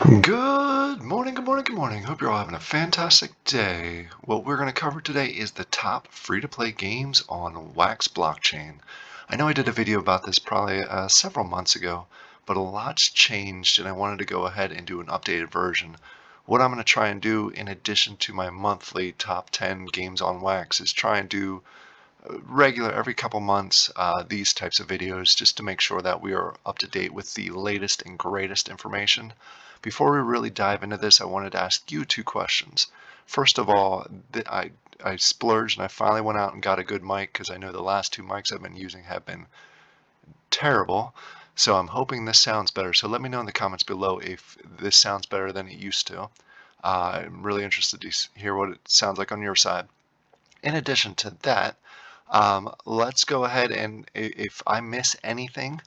Good morning, good morning, good morning. Hope you're all having a fantastic day. What we're going to cover today is the top free-to-play games on Wax blockchain. I know I did a video about this probably several months ago, but a lot's changed and I wanted to go ahead and do an updated version. What I'm going to try and do in addition to my monthly top 10 games on Wax is try and do regular every couple months these types of videos just to make sure that we are up to date with the latest and greatest information. Before we really dive into this, I wanted to ask you two questions. First of all, I splurged and I finally went out and got a good mic because I know the last two mics I've been using have been terrible. So I'm hoping this sounds better. So let me know in the comments below if this sounds better than it used to. I'm really interested to hear what it sounds like on your side. In addition to that, let's go ahead and if I miss anything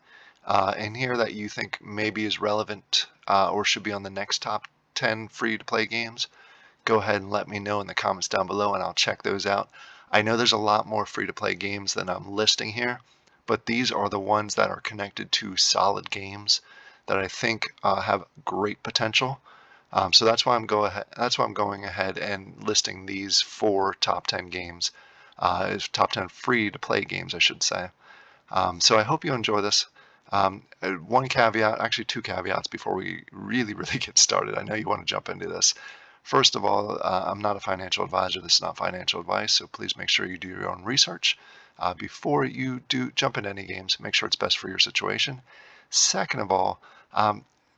in here that you think maybe is relevant or should be on the next top 10 free-to-play games, go ahead and let me know in the comments down below and I'll check those out. I know there's a lot more free-to-play games than I'm listing here, but these are the ones that are connected to solid games that I think have great potential. So that's why I'm going ahead and listing these four top 10 games, top 10 free-to-play games, I should say. So I hope you enjoy this. One caveat, actually two caveats before we really get started. I know you want to jump into this. First of all, I'm not a financial advisor. This is not financial advice, so please make sure you do your own research before you do jump into any games. Make sure it's best for your situation. Second of all,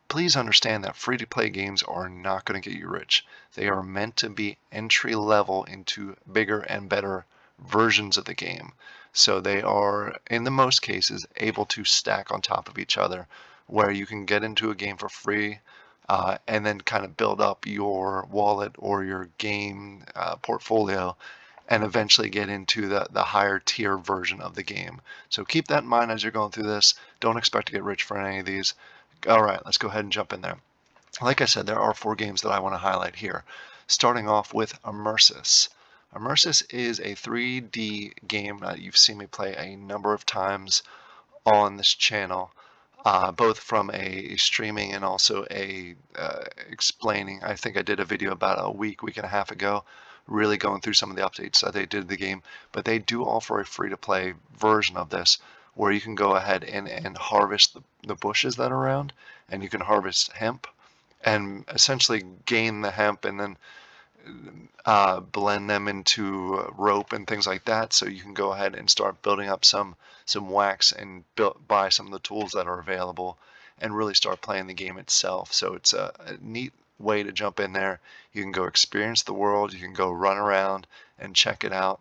please understand that free-to-play games are not going to get you rich. They are meant to be entry level into bigger and better versions of the game. So they are, in the most cases, able to stack on top of each other, where you can get into a game for free and then kind of build up your wallet or your game portfolio and eventually get into the higher tier version of the game. So keep that in mind as you're going through this. Don't expect to get rich for any of these. All right, let's go ahead and jump in there. Like I said, there are four games that I want to highlight here, starting off with Immersys. Immersys is a 3D game that you've seen me play a number of times on this channel, both from a streaming and also a explaining. I think I did a video about a week and a half ago, really going through some of the updates that they did to the game. But they do offer a free-to-play version of this where you can go ahead and harvest the bushes that are around, and you can harvest hemp and essentially gain the hemp and then blend them into rope and things like that. So you can go ahead and start building up some wax and buy some of the tools that are available and really start playing the game itself. So it's a neat way to jump in there. You can go experience the world. You can go run around and check it out.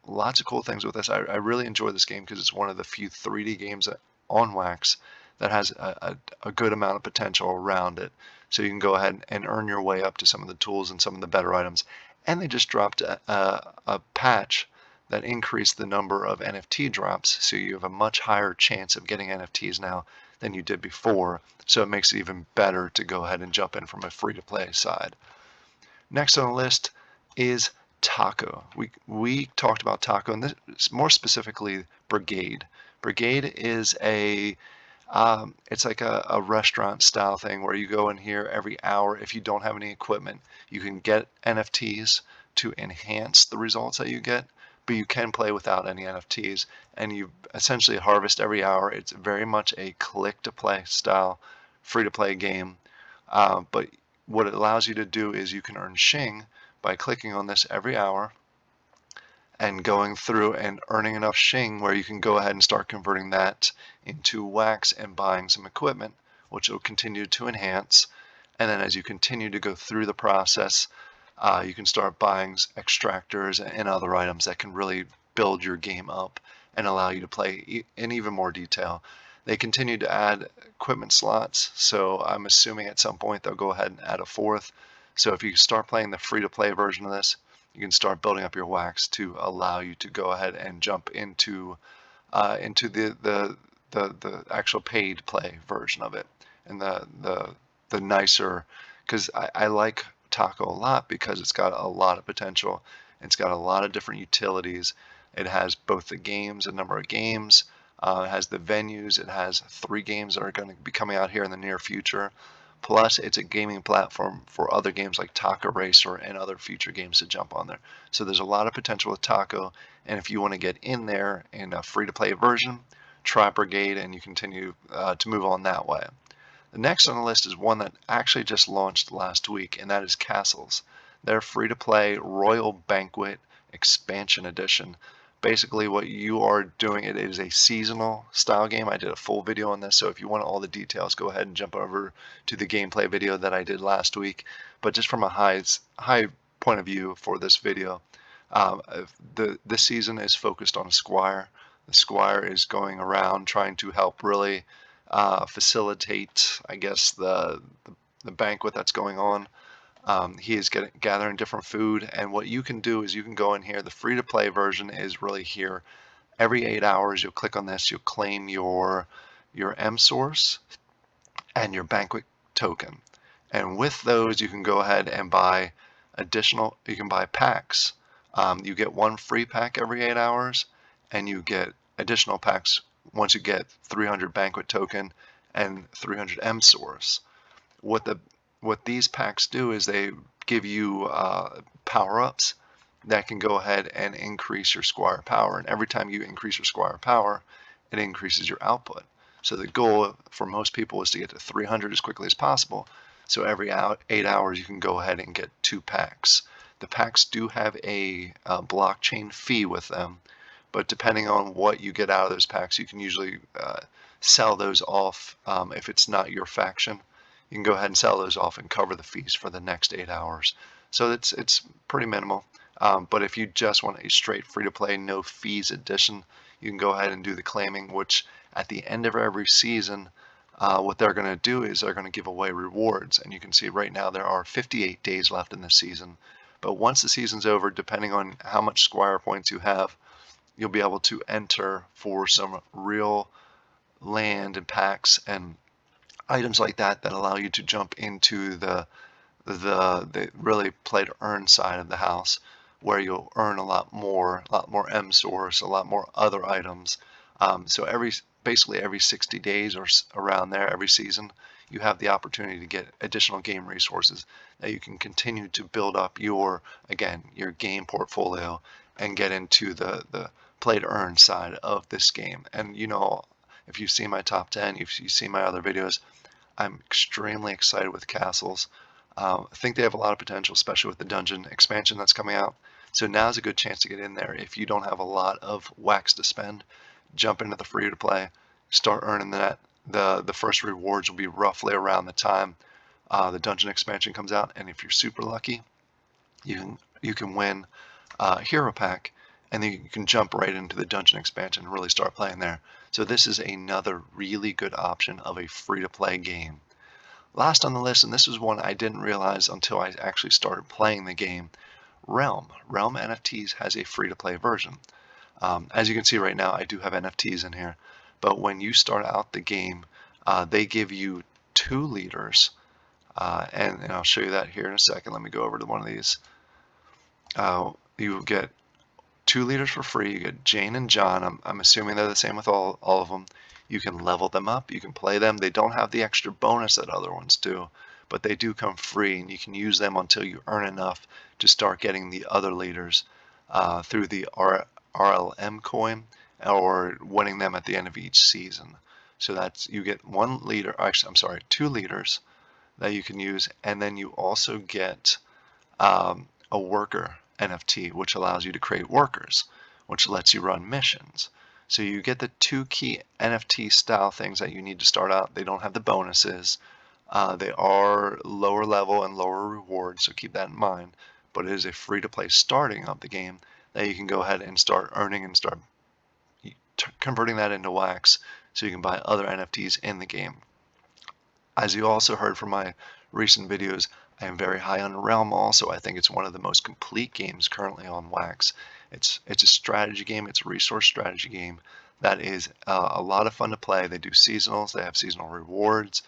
Lots of cool things with this. I really enjoy this game because it's one of the few 3D games on Wax that has a good amount of potential around it. So you can go ahead and earn your way up to some of the tools and some of the better items. And they just dropped a patch that increased the number of NFT drops, so you have a much higher chance of getting NFTs now than you did before. So it makes it even better to go ahead and jump in from a free-to-play side. Next on the list is Taco. We talked about Taco, and this more specifically Brigade. Brigade is it's like a restaurant style thing where you go in here every hour. If you don't have any equipment, you can get NFTs to enhance the results that you get, but you can play without any NFTs, and you essentially harvest every hour. It's very much a click to play style free to play game, but what it allows you to do is you can earn Shing by clicking on this every hour and going through and earning enough Shing where you can go ahead and start converting that into wax and buying some equipment, which will continue to enhance. And then as you continue to go through the process, you can start buying extractors and other items that can really build your game up and allow you to play in even more detail. They continue to add equipment slots, so I'm assuming at some point they'll go ahead and add a fourth. So if you start playing the free-to-play version of this, you can start building up your wax to allow you to go ahead and jump into the actual paid play version of it, and the nicer, because I like Taco a lot because it's got a lot of potential. It's got a lot of different utilities. It has both the games, a number of games. It has the venues. It has 3 games that are going to be coming out here in the near future. Plus, it's a gaming platform for other games like Taco Racer and other future games to jump on there. So there's a lot of potential with Taco, and if you want to get in there in a free-to-play version, try Brigade, and you continue to move on that way. The next on the list is one that actually just launched last week, and that is Castles. Their free-to-play Royal Banquet Expansion Edition. Basically, what you are doing, it is a seasonal style game. I did a full video on this, so if you want all the details, go ahead and jump over to the gameplay video that I did last week. But just from a high point of view for this video, this season is focused on a squire. The squire is going around trying to help really facilitate, I guess, the banquet that's going on. He is gathering different food, and what you can do is you can go in here. The free-to-play version is really here. Every 8 hours, you'll click on this. You'll claim your M source and your banquet token, and with those, you can go ahead and buy additional. You can buy packs. You get one free pack every 8 hours, and you get additional packs once you get 300 banquet token and 300 M source. What these packs do is they give you power-ups that can go ahead and increase your squire power. And every time you increase your squire power, it increases your output. So the goal for most people is to get to 300 as quickly as possible. So every 8 hours, you can go ahead and get 2 packs. The packs do have a blockchain fee with them, but depending on what you get out of those packs, you can usually sell those off. If it's not your faction, you can go ahead and sell those off and cover the fees for the next 8 hours. So it's pretty minimal. But if you just want a straight free-to-play, no fees edition, you can go ahead and do the claiming, which at the end of every season, what they're going to do is they're going to give away rewards. And you can see right now there are 58 days left in the season. But once the season's over, depending on how much squire points you have, you'll be able to enter for some real land and packs and items like that that allow you to jump into the really play to earn side of the house, where you'll earn a lot more M source, a lot more other items. So basically every 60 days or around there, every season, you have the opportunity to get additional game resources that you can continue to build up your game portfolio and get into the play to earn side of this game. And if you've seen my top 10, if you've seen my other videos, I'm extremely excited with Castles. I think they have a lot of potential, especially with the dungeon expansion that's coming out. So now's a good chance to get in there. If you don't have a lot of wax to spend, jump into the free to play, start earning that. The first rewards will be roughly around the time the dungeon expansion comes out, and if you're super lucky, you can win a hero pack, and then you can jump right into the dungeon expansion and really start playing there. So this is another really good option of a free-to-play game. Last on the list, and this is one I didn't realize until I actually started playing the game, Realm. Realm NFTs has a free-to-play version. As you can see right now, I do have NFTs in here, but when you start out the game, they give you 2 leaders, and I'll show you that here in a second. Let me go over to one of these. You get 2 leaders for free. You get Jane and John. I'm assuming they're the same with all of them. You can level them up. You can play them. They don't have the extra bonus that other ones do, but they do come free, and you can use them until you earn enough to start getting the other leaders through the RLM coin or winning them at the end of each season. So that's, you get 1 leader, actually, I'm sorry, 2 leaders that you can use, and then you also get a worker NFT, which allows you to create workers, which lets you run missions. So you get the 2 key NFT style things that you need to start out. They don't have the bonuses. They are lower level and lower reward, so keep that in mind. But it is a free-to-play starting of the game that you can go ahead and start earning and start converting that into wax so you can buy other NFTs in the game. As you also heard from my recent videos, I am very high on Realm also. I think it's one of the most complete games currently on wax. It's a strategy game. It's a resource strategy game that is a lot of fun to play. They do seasonals. They have seasonal rewards.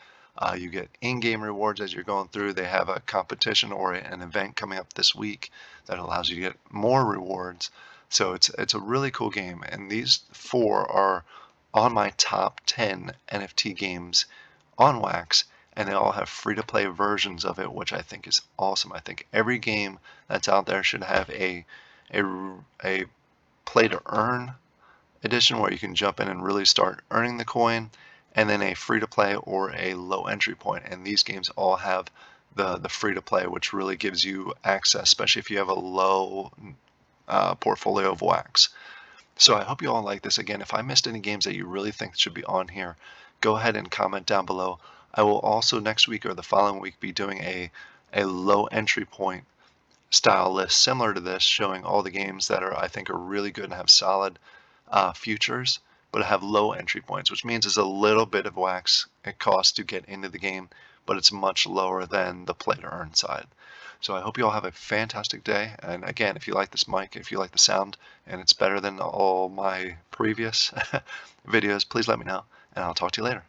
You get in-game rewards as you're going through. They have a competition or an event coming up this week that allows you to get more rewards. So it's a really cool game. And these 4 are on my top 10 NFT games on wax. and they all have free-to-play versions of it, which I think is awesome. I think every game that's out there should have a, a play-to-earn edition where you can jump in and really start earning the coin, and then a free-to-play or a low entry point. And these games all have the free-to-play, which really gives you access, especially if you have a low portfolio of wax. So I hope you all like this. Again, if I missed any games that you really think should be on here, go ahead and comment down below. I will also next week or the following week be doing a low entry point style list similar to this, showing all the games that I think are really good and have solid futures, but have low entry points, which means it's a little bit of wax it costs to get into the game, but it's much lower than the play to earn side. So I hope you all have a fantastic day. And again, if you like this mic, if you like the sound, and it's better than all my previous videos, please let me know, and I'll talk to you later.